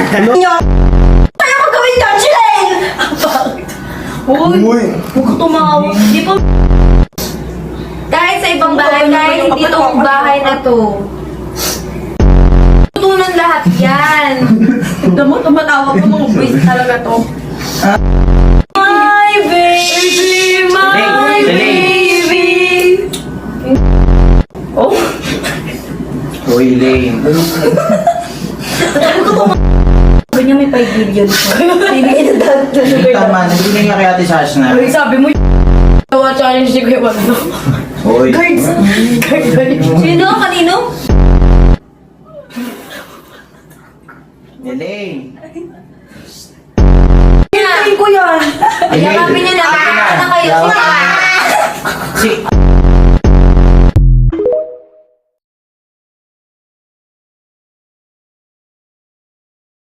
Kaya ko gawin ka, Jill! Uy! Huwag ko tumawa. Di pa... Kahit sa ibang bahay, kahit hindi itong bahay na to. Tutunan lahat yan. Tignan mo, tumatawa ko mga boys talaga to. My baby, my baby. Oh? Uy, Lane. Sabi niya may 5 billion ko. Bibigyan ng dad. Tama, nagbigay niya kay Ate Sash na. Sabi mo, tawa challenge ni Kuya Wando. Uy. Cards.